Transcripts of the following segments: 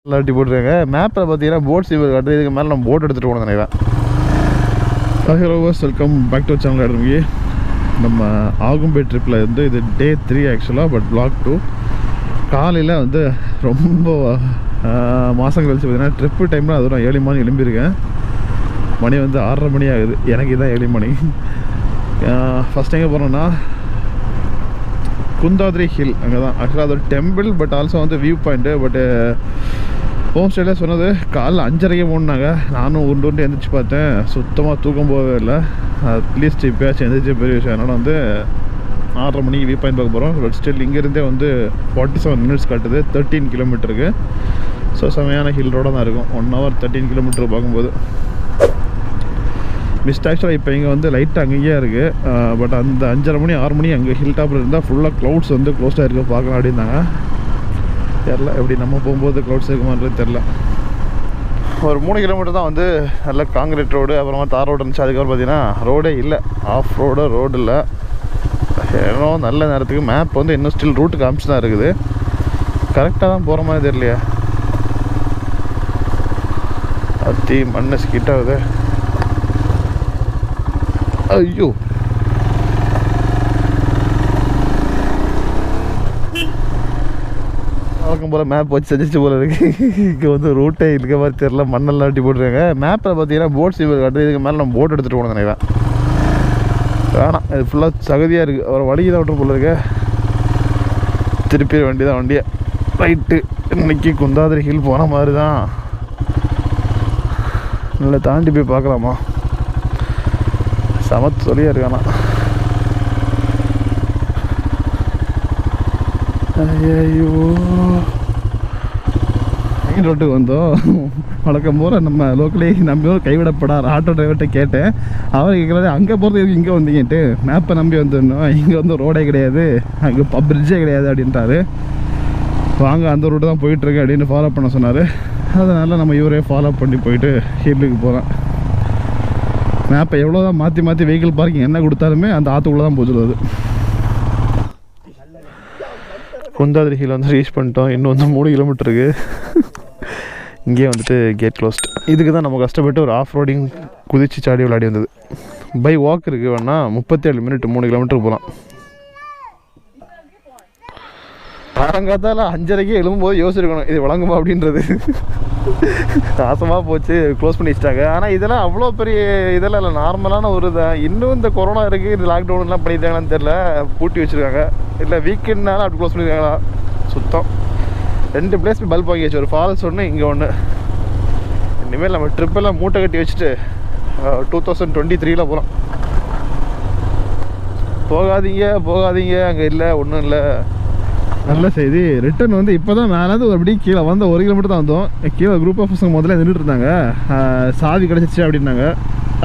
எல்லாட்டி போட்டுருக்காங்க. மேப்பில் பார்த்தீங்கன்னா போட் சீவர் காட்டுது. இதுக்கு மேலே நம்ம போட் எடுத்துகிட்டு போகணும் நினைக்கிறேன். Hello welcome back to channel ஆரம்பி. நம்ம ஆகும்பே ட்ரிப்பில் வந்து இது டே 3 ஆக்சுவலாக, பட் vlog 2. காலையில் வந்து ரொம்ப மாதம் கழிச்சு பார்த்தீங்கன்னா ட்ரிப்பு டைமில் அதுவும் நான் 7 மணி எழும்பியிருக்கேன். மணி வந்து 6:30 மணி ஆகுது. எனக்கு இதுதான் 7 மணி. ஃபஸ்ட் எங்கே போனோன்னா குந்தாத்ரி ஹில். அங்கே தான் ஆக்சுவலாக அது ஒரு டெம்பிள், பட் ஆல்சோ வந்து வியூ பாயிண்ட்டு. பட்டு ஹோம் ஸ்டேயில் சொன்னது காலைல 5:30 போனாங்க. நானும் உருண்டு எழுந்திரிச்சு பார்த்தேன், சுத்தமாக தூக்கம் போகவே இல்லை. அட்லீஸ்ட் இப்போயாச்சும் எழுந்திரிச்சு பெரிய விஷயம். அதனால் வந்து 6:30 மணிக்கு வியூ பாயிண்ட் பார்க்க போகிறோம். பட் ஸ்டில் இங்கேருந்தே வந்து 47 மினிட்ஸ் காட்டுது, 13 கிலோமீட்டருக்கு. ஸோ செமையான ஹில் ரோடாக தான் இருக்கும். 1 hour 13 கிலோமீட்டர் பார்க்கும்போது. மிஸ்ட் ஆக்சுவலாக இப்போ இங்கே வந்து லைட்டாக அங்கேயே இருக்குது. பட் அந்த 5:30 மணி 6 மணி அங்கே ஹில் டாப்பில் இருந்தால் ஃபுல்லாக க்ளவுட்ஸ் வந்து க்ளோஸ்டாக இருக்க பார்க்கலாம் அப்படின்னாங்க. தெரில எப்படி நம்ம போகும்போது க்ளவுட்ஸ் இருக்குமான்றது தெரில. ஒரு 3 கிலோமீட்டர் தான் வந்து நல்ல காங்கிரீட் ரோடு, அப்புறமா தார் ரோடு இருந்துச்சு. அதுக்கப்புறம் பார்த்தீங்கன்னா ரோடே இல்லை, ஆஃப் ரோடு இல்லை. ஏன்னோ நல்ல நேரத்துக்கு மேப் வந்து இன்னும் ஸ்டில் ரூட்டு காமிச்சு தான் இருக்குது. கரெக்டாக தான் போகிற மாதிரி தெரியலையா. அத்தி மண்ணு ஸ்கிட் ஆகுது. ஐயோ, வழக்கம் போல் மேப் வச்சு சஜஸ்ட் போல இருக்கு. இங்கே வந்து ரூட்டே இருக்க மாதிரி தெரியல, மண்ணெல்லாம் வெட்டி போட்டுருக்காங்க. மேப்பில் பார்த்தீங்கன்னா போட் சீவர் காட்டுது. இதுக்கு மேலே நம்ம போட் எடுத்துகிட்டு போகணும் நினைக்கிறேன். வேணாம், இது ஃபுல்லாக சகதியாக இருக்குது. ஒரு வழிக்கு தான் விட்டு போல இருக்கு. திருப்பி வண்டி தான் வண்டியை ரைட்டு. இன்னைக்கு குந்தாதிரி ஹில் போன மாதிரி தான். நல்லா தாண்டி போய் பார்க்கலாமா? சமத்து சொல்லியாக இருக்கானா. ஐயோ, மெயின் ரோட்டுக்கு வந்தோம். வழக்கம் போல் நம்ம லோக்கலே நம்பி கைவிடப்படார் ஆட்டோ டிரைவர்கிட்ட கேட்டேன். அவர் கேட்குறது அங்கே போகிறதுக்கு இங்கே வந்தீங்கன்ட்டு. மேப்பை நம்பி வந்துடணும், இங்கே வந்து ரோடே கிடையாது, அங்கே பிரிட்ஜே கிடையாது அப்படின்ட்டாரு. வாங்க அந்த ரூட்டு தான் போயிட்டுருக்கு அப்படின்னு ஃபாலோ பண்ண சொன்னார். அதனால் நம்ம இவரே ஃபாலோ பண்ணி போயிட்டு ஹில்லுக்கு போகிறோம். மேப்பை எவ்வளோ தான் மாற்றி வெஹிக்கிள் பார்க்கிங் என்ன கொடுத்தாலுமே அந்த ஆற்றுக்குள்ளே தான் போச்சுள்ளது. குந்தாதிரி ஹில் வந்து ரீச் பண்ணிட்டோம். இன்னும் வந்து 3 கிலோமீட்டருக்கு. இங்கேயே வந்துட்டு கேட் க்ளோஸ்ட். இதுக்கு தான் நம்ம கஷ்டப்பட்டு ஒரு ஆஃப் ரோடிங் குதிச்சு சாடி விளையாடி வந்தது. பை வாக் இருக்குது வேணா 37 மினிட் 3 கிலோமீட்டருக்கு போகலாம். காலங்காத்தால 5:30 எழும்போது யோசிச்சிருக்கணும் இது வழங்குமா அப்படின்றது. நாசமாக போச்சு, க்ளோஸ் பண்ணி வச்சிட்டாங்க. ஆனால் இதெல்லாம் அவ்வளோ பெரிய இதெல்லாம் இல்லை, நார்மலான ஒரு தான். இன்னும் இந்த கொரோனா இருக்குது, இந்த லாக்டவுன்லாம் பண்ணியிருக்காங்களான்னு தெரில. பூட்டி வச்சுருக்காங்க, இல்லை வீக்கெண்ட்னால அப்படி க்ளோஸ் பண்ணியிருக்காங்களா. சுத்தம் 2 பிளேஸ் பல்ப் வாங்கி வச்சு, ஒரு ஃபால்ஸ் ஒன்று, இங்கே ஒன்று. இனிமேல் நம்ம ட்ரிப்பெல்லாம் மூட்டை கட்டி வச்சுட்டு 2023 போகிறோம். போகாதீங்க அங்கே இல்லை, ஒன்றும் இல்லை. நல்ல செய்தி. ரிட்டன் வந்து இப்போ தான் மேலேருந்து அப்படியே கீழே வந்து 1 கிலோமீட்டர் தான் வந்தோம். கீழே குரூப் ஆஃப் பசங்க முதல்ல நின்றுட்டு இருந்தாங்க. சாவி கிடச்சிச்சு அப்படின்னாங்க.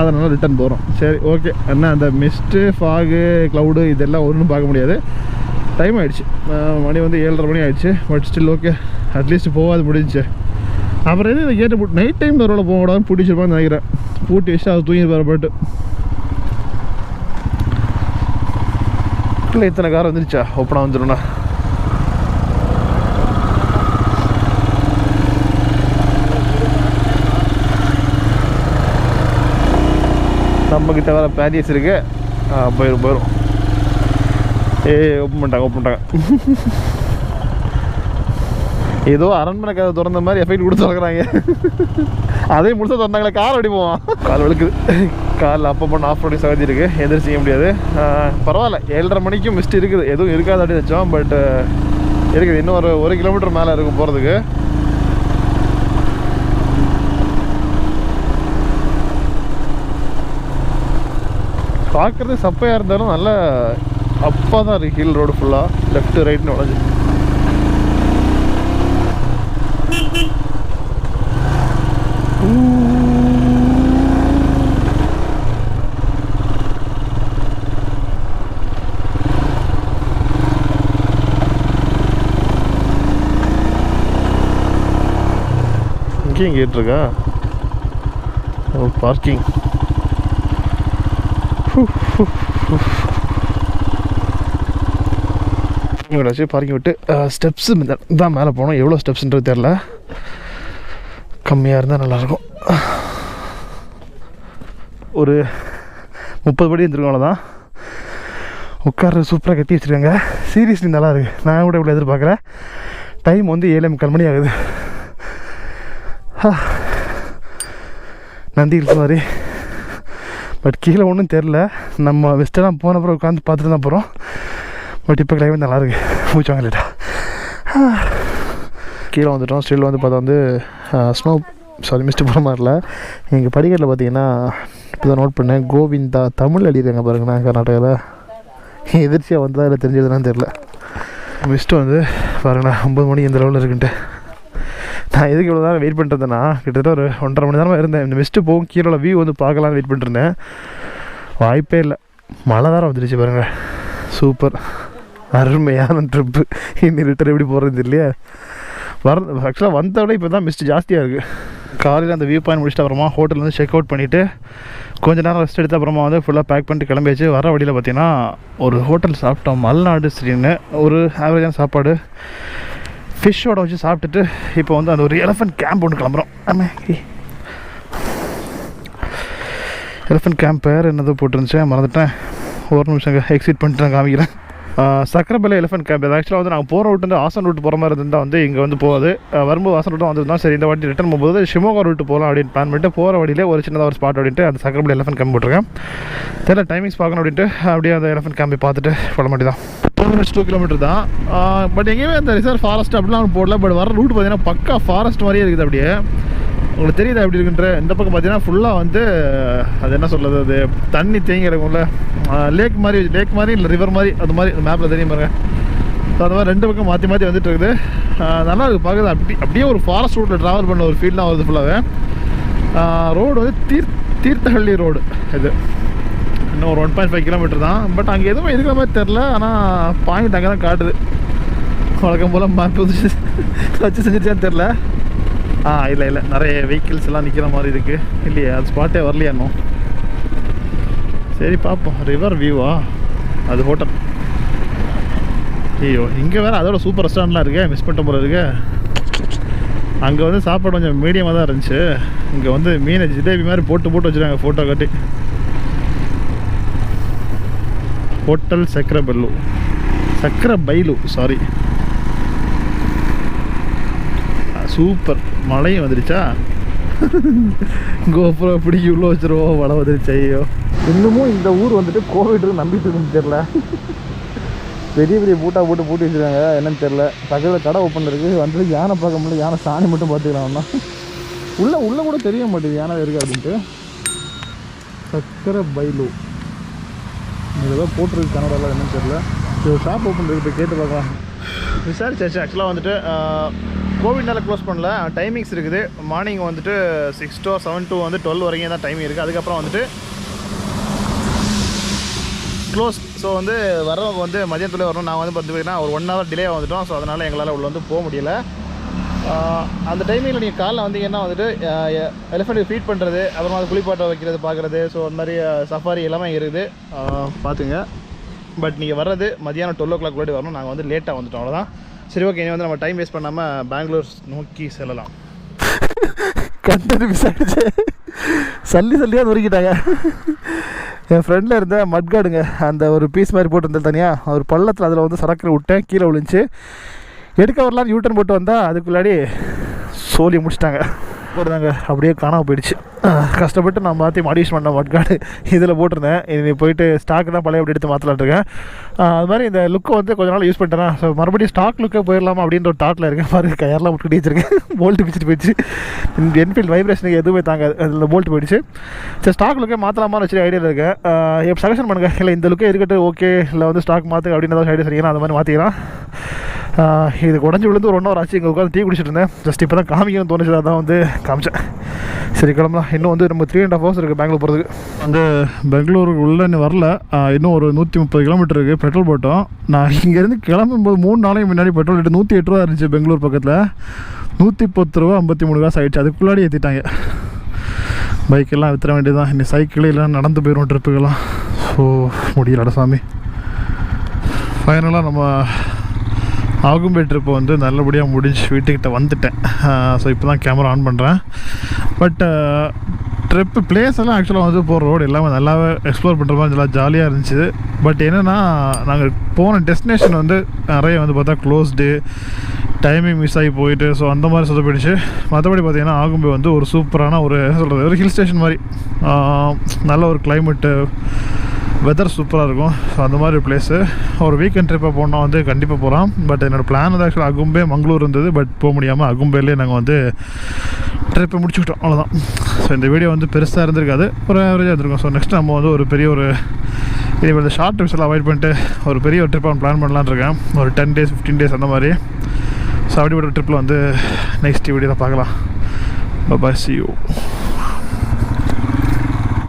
அதனால் ரிட்டன் போகிறோம். சரி, ஓகே. என்ன அந்த மிஸ்ட்டு, ஃபாகு, க்ளவுடு இதெல்லாம் ஒன்றும் பார்க்க முடியாது. டைம் ஆகிடுச்சு, மணி வந்து 7:30 மணி ஆகிடுச்சு. பட் ஸ்டில் ஓகே, அட்லீஸ்ட் போகாது முடிஞ்சிச்சு. அப்புறம் எது இதை கேட்டு போட்டு நைட் டைம் ரோட போகக்கூடாதுன்னு பூட்டி வச்சுருப்பான்னு நினைக்கிறேன். பூட்டி வச்சு அதை தூங்கி வரப்பட்டு இல்லை இத்தனை கார் வந்துருச்சா. ஓப்பனாக வந்துடும்ண்ணா. நம்மக்கிட்ட வேறு பேரியஸ் இருக்கு. போயிடும். ஓப்பன் பண்ணிட்டாங்க. ஏதோ அரண்மனை கதை திறந்த மாதிரி எஃபெக்ட் கொடுத்து வளர்க்குறாங்க. அதே முழுசாக திறந்தாங்களே, கால் அடி போவான். கால் வழுக்குது. காலில் அப்போ பண்ண ஆஃப் ரோடிங் சகதி இருக்குது, எதிர்த்து செய்ய முடியாது. பரவாயில்ல, 7:30 மணிக்கும் மிஸ்ட் இருக்குது. எதுவும் இருக்காது அப்படின்னு வச்சோம். பட் இருக்குது, இன்னும் ஒரு 1 கிலோமீட்டர் மேலே இருக்கும் போகிறதுக்கு. பார்க்குறது சப்பையாக இருந்தாலும் நல்ல அப்பா தான் இருக்குது. ஹில் ரோடு ஃபுல்லாக லெஃப்ட்டு ரைட்னு உடஞ்சி. இங்கேயும் கேட்டிருக்கா பார்க்கிங். பார்க்கிங் விட்டு ஸ்டெப்ஸு தான் மேலே போனோம். எவ்வளோ ஸ்டெப்ஸ்ன்றது தெரில. கம்மியாக இருந்தால் நல்லாயிருக்கும். ஒரு 30 படி இருந்துருக்கும், அவ்வளோதான். உட்கார சூப்பராக கட்டி வச்சுருக்காங்க. சீரியஸ்லி நல்லா இருக்குது. நான் கூட இவ்வளோ எதிர்பார்க்குறேன். டைம் வந்து 7:45 மணி ஆகுது. நந்தி இருக்கு மாதிரி. பட் கீழே ஒன்றும் தெரில. நம்ம வெஸ்டெல்லாம் போன அப்புறம் உட்காந்து பார்த்துட்டு தான் போகிறோம். பட் இப்போ கிளைமேட் நல்லாயிருக்கு. மூச்சாங்க லேட்டா. கீழே வந்துட்டோம். ஸ்டில் வந்து பார்த்தா வந்து மிஸ்ட்டு போகிற மாதிரில. எங்கள் படிக்கட்டில் பார்த்தீங்கன்னா இப்போ தான் நோட் பண்ணேன், கோவிந்தா தமிழ் எழுதியிருக்காங்க பாருங்கண்ணா. கர்நாடகாவில் எதிர்ச்சியாக வந்ததா இல்லை தெரிஞ்சதுன்னு தெரில. மிஸ்ட்டு வந்து பாருங்கண்ணா 9 மணி இந்த லெவலில் இருக்குன்ட்டு. நான் எதுக்கு இவ்வளோ நேரம் வெயிட் பண்ணிருந்தேன்னா, கிட்டத்தட்ட ஒரு 1.5 மணி நேரமாக இருந்தேன். இந்த மிஸ்ட்டு போகும் கீழே வியூ வந்து பார்க்கலான்னு வெயிட் பண்ணிருந்தேன். வாய்ப்பே இல்லை. மழை வேறு வந்துடுச்சு பாருங்கள். சூப்பர், அருமையான ட்ரிப்பு. இன்னி ரிட்டர் எப்படி போகிறது இல்லையா. ஆக்சுவலாக வந்த விட இப்போ தான் மிஸ்ட் ஜாஸ்தியாக இருக்குது. காலையில் அந்த வியூ பாயிண்ட் முடிச்சுட்டு அப்புறமா ஹோட்டலில் வந்து செக் அவுட் பண்ணிவிட்டு கொஞ்சம் நேரம் ரெஸ்ட் எடுத்து அப்புறமா வந்து ஃபுல்லாக பேக் பண்ணிட்டு கிளம்பியாச்சு. வர வழியில் பார்த்தீங்கன்னா ஒரு ஹோட்டல் சாப்பிட்டோம், மல்நாடு ஸ்ரீன்னு. ஒரு ஆவரேஜான சாப்பாடு ஃபிஷ்ஷோட வச்சு சாப்பிட்டுட்டு இப்போ வந்து அந்த ஒரு எலஃபண்ட் கேம்ப் ஒன்று கிளம்புறோம். எலஃபண்ட் கேம்ப் பேர் என்னதோ போட்டுருந்துச்சு, மறந்துட்டேன். ஒரு நிமிஷம் எக்ஸிட் பண்ணிட்டு நான் காமிக்கிறேன். சக்கரபலை எலிஃபென்ட் கேம்ப். இது ஆக்சுவலாக வந்து நாங்கள் போகிற ரூட் வந்து ஆசன் ரூட் போகிற மாதிரி இருந்தால் வந்து இங்கே வந்து போகாது. வரும்போது ஆசன் ரூட்டும் வந்துருந்தோம். சரி, இந்த வாட்டி ரிட்டர்ன் போகும்போது ஷிமோகா ரூட்டு போகலாம் அப்படின்னு பிளான் பண்ணிட்டு போகிற வழியிலே ஒரு சின்னதாக ஒரு ஸ்பாட் அப்படின்ட்டு அந்த சக்கரபலை எலிஃபென்ட் கேம்ப் போட்டிருக்கேன். தெரியல, டைமிங்ஸ் பார்க்கணும் அப்படின்ட்டு அப்படியே அந்த எலிஃபென்ட் கேம்பை பார்த்துட்டு போட மாட்டேதான். 2 கிலோமீட்டர் தான். பட் எங்கேயுமே அந்த ரிசர்வ் ஃபாரஸ்ட் அப்படிலாம் போடல. பட் வர ரூட் பார்த்தீங்கன்னா பக்கா ஃபாரஸ்ட் மாதிரியே இருக்குது. அப்படியே உங்களுக்கு தெரியுது எப்படி இருக்குன்ற. இந்த பக்கம் பார்த்தீங்கன்னா ஃபுல்லாக வந்து அது என்ன சொல்கிறது, அது தண்ணி தேங்கி இருக்கும்ல, லேக் மாதிரி இல்லை ரிவர் மாதிரி, அது மாதிரி மேப்பில் தெரியும் பாருங்க. ஸோ அது மாதிரி 2 பக்கம் மாற்றி மாற்றி வந்துட்டு இருக்குது. நல்லா இருக்குது பார்க்குறது. அப்படியே ஒரு ஃபாரஸ்ட் ரூட்டில் ட்ராவல் பண்ண ஒரு ஃபீல் தான் வருது ஃபுல்லாகவே. ரோடு வந்து தீர்த்தஹள்ளி ரோடு. இது இன்னும் ஒரு 1.5 கிலோமீட்டர் தான். பட் அங்கே எதுவும் இருக்கிற மாதிரி தெரில. ஆனால் பாயிண்ட் அங்கே தான் காட்டுது. வழக்கம் போல் மேப் வச்சு செஞ்சுட்டான்னு தெரில. இல்லை நிறைய வெஹிக்கிள்ஸ் எல்லாம் நிற்கிற மாதிரி இருக்குது. இல்லையா, அது ஸ்பாட்டே வரலையா இன்னும். சரி பார்ப்போம். ரிவர் வியூவா அது ஹோட்டல். ஐயோ, இங்கே வேறு அதோட சூப்பர் ரெஸ்டாரண்ட்லாம் இருக்கு. மிஸ் பண்ணிட்ட போல இருக்கு. அங்கே வந்து சாப்பாடு கொஞ்சம் மீடியமாக தான் இருந்துச்சு. இங்கே வந்து மீனை ஜிலேபி மாதிரி போட்டு வச்சுருக்காங்க ஃபோட்டோ காட்டி. ஹோட்டல் சக்கரபைலு சாரி. சூப்பர். மழையும் வந்துடுச்சா. GoPro பிடிக்கி உள்ளே வச்சுருவோம். மழை வந்துடுச்சு. ஐயோ, இன்னமும் இந்த ஊர் வந்துட்டு கோவிட் நம்பிட்டு இருக்குன்னு தெரில. பெரிய பூட்டா பூட்டி வச்சுருக்காங்க. என்னன்னு தெரில. பக்கத்தில் கடை ஓப்பன் இருக்குது. வந்துட்டு யானை பார்க்க முடியல. யானை சாணி மட்டும் பார்த்துக்கலாம்னா உள்ளே கூட தெரிய மாட்டேங்குது யானை இருக்குது அப்படின்ட்டு. சக்கரபைலு இதெல்லாம் போட்டிருக்கு கனடாவில். என்னன்னு தெரில. ஷாப் ஓப்பன் இருக்குது, கேட்டு பார்க்கலாம். விசாரிச்சாச்சு. ஆக்சுவலாக வந்துட்டு கோவிட்னால க்ளோஸ் பண்ணல. டைமிங்ஸ் இருக்குது. மார்னிங் வந்துட்டு 6 to 7 to 12 வரைக்கும் தான் டைமிங் இருக்குது. அதுக்கப்புறம் வந்துட்டு க்ளோஸ். ஸோ வந்து வரவங்க வந்து மதியத்தில் வரணும். நான் வந்து பார்த்திங்கன்னா ஒரு 1 hour டிலே வந்துட்டோம். ஸோ அதனால் எங்களால் உள்ள வந்து போக முடியல. அந்த டைமிங்கில் நீங்கள் காலைல வந்தீங்கன்னா வந்துட்டு எலிஃபெண்ட்டுக்கு ஃபீட் பண்ணுறது, அப்புறமா அது குளிப்பாட்ட வைக்கிறது பார்க்குறது, ஸோ அந்த மாதிரி சஃபாரி எல்லாமே இங்கே இருக்குது. பார்த்துங்க. பட் நீங்கள் வர்றது மதியானம் 12 o'clock முன்னாடி வரணும். நாங்கள் வந்து லேட்டாக வந்துட்டோம், அவ்வளோதான். சரி, ஓகே. இனி வந்து நம்ம டைம் வேஸ்ட் பண்ணாமல் பெங்களூர் நோக்கி செல்லலாம். கண்டது விசாரிச்சு சல்லியாக நொறுக்கிட்டாங்க. என் ஃப்ரெண்டில் இருந்த மட்காடுங்க, அந்த ஒரு பீஸ் மாதிரி போட்டு தனியாக ஒரு பள்ளத்தில் அதில் வந்து சரக்கு விட்டேன். கீழே விழுந்துச்சு. எடுக்க வரலான்னு யூட்டன் போட்டு வந்தால் அதுக்குள்ளாடி சோலி முடிச்சிட்டாங்க. போடுறாங்க. அப்படியே காணாமல் போயிடுச்சு. கஷ்டப்பட்டு நான் மாற்றி மாடிஃபிகேஷன் பண்ண மட்காடு இதில் போட்டிருந்தேன். இது போயிட்டு ஸ்டாக்கு தான் பழைய அப்படி எடுத்து மாற்றலான் இருக்கேன். அது மாதிரி இந்த லுக்கை வந்து கொஞ்ச நாள் யூஸ் பண்ணிட்டேன். ஸோ மறுபடியும் ஸ்டாக் லுக்கே போயிடலாமா அப்படின்ற ஒரு தாட்டில் இருக்கேன். பாருங்க, கயர்லாம் விட்டு வச்சிருக்கேன். போல்ட்டு பிடிச்சிட்டு போயிடுச்சு. என்ஃபீல்டு வைப்ரேஷனுக்கு எதுவுமே தாங்காது. அதில் போல்ட்டு போயிடுச்சு. சரி, ஸ்டாக் லுக்கே மாற்றலாமான்னு வச்சு ஐடியா இருக்கேன். எப்போ சஜஷன் பண்ணுங்கள். இல்லை இந்த லுக்கே இருக்கட்டும், ஓகே, இல்லை வந்து ஸ்டாக் மாற்று அப்படின்னு ஏதாவது ஐடியா சரிங்கன்னா அந்த மாதிரி மாற்றிக்கலாம். இது உடஞ்சி விழுந்து ஒரு 1 hour ஆச்சு. இங்கே உட்காந்து டீ குடிச்சிட்டு இருந்தேன். ஜஸ்ட் இப்போ தான் காமிக்கணும்னு தோணுச்சு, அதான் வந்து காமிச்சேன். சரி, கிளம்பலாம். இன்னும் வந்து நம்ம 3.5 hours இருக்குது பெங்களூர் போகிறதுக்கு. வந்து பெங்களூருக்கு உள்ளே இன்னும் வரல. இன்னும் ஒரு 130 கிலோமீட்டர் இருக்குது. பெட்ரோல் போட்டோம். நான் இங்கேருந்து கிளம்பும்போது 3 நாளைக்கு முன்னாடி பெட்ரோல் ரேட்டு 108 ரூபா இருந்துச்சு. பெங்களூர் பக்கத்தில் 110 ரூபா 53 காசு ஆகிடுச்சு. அதுக்குள்ளாடி ஏற்றிட்டாங்க. பைக்கெல்லாம் வித்துற வேண்டியதுதான். இன்னும் சைக்கிள் எல்லாம் நடந்து போயிடும் ட்ரிப்புக்கெல்லாம். ஸோ முடியலடா சாமி. ஃபைனலாக நம்ம ஆகும்பே ட்ரிப்பு வந்து நல்லபடியாக முடிஞ்சு வீட்டுக்கிட்ட வந்துட்டேன். ஸோ இப்போ தான் கேமரா ஆன் பண்ணுறேன். பட் ட்ரிப்பு பிளேஸ் எல்லாம் ஆக்சுவலாக வந்து போகிற ரோடு எல்லாமே நல்லாவே எக்ஸ்ப்ளோர் பண்ணுற மாதிரி நல்லா ஜாலியாக இருந்துச்சு. பட் என்னென்னா நாங்கள் போன டெஸ்டினேஷன் வந்து நிறைய வந்து பார்த்தா க்ளோஸ்டு, டைமிங் மிஸ் ஆகி போயிட்டு, ஸோ அந்த மாதிரி சுத்த போயிடுச்சு. மற்றபடி பார்த்திங்கன்னா ஆகும்பே வந்து ஒரு சூப்பரான ஒரு என்ன சொல்கிறது, ஒரு ஹில் ஸ்டேஷன் மாதிரி, நல்ல ஒரு கிளைமேட்டு, வெதர் சூப்பராக இருக்கும். ஸோ அந்த மாதிரி ஒரு பிளேஸு. ஒரு வீக்கெண்ட் ட்ரிப்பை போனால் வந்து கண்டிப்பாக போகலாம். பட் என்னோடய பிளான் வந்து ஆக்சுவலாக அகும்பே மங்களூர் இருந்தது. பட் போக முடியாமல் அகும்பேலே நாங்கள் வந்து ட்ரிப்பை முடிச்சுக்கிட்டோம், அவ்வளோதான். ஸோ இந்த வீடியோ வந்து பெருசாக இருந்திருக்காது, ஒரு ஆவரேஜாக இருந்திருக்கும். ஸோ நெக்ஸ்ட் நம்ம வந்து ஒரு பெரிய ஒரு இதே இந்த ஷார்ட் ட்ரிப்ஸ் எல்லாம் அவாய்ட் பண்ணிட்டு ஒரு பெரிய ஒரு ட்ரிப்பை பிளான் பண்ணலான்னு இருக்கேன். ஒரு 10 days 15 days அந்த மாதிரி. ஸோ அப்படிப்பட்ட ட்ரிப்பில் வந்து நெக்ஸ்ட் வீடியோவில் பார்க்கலாம். பாய், see you.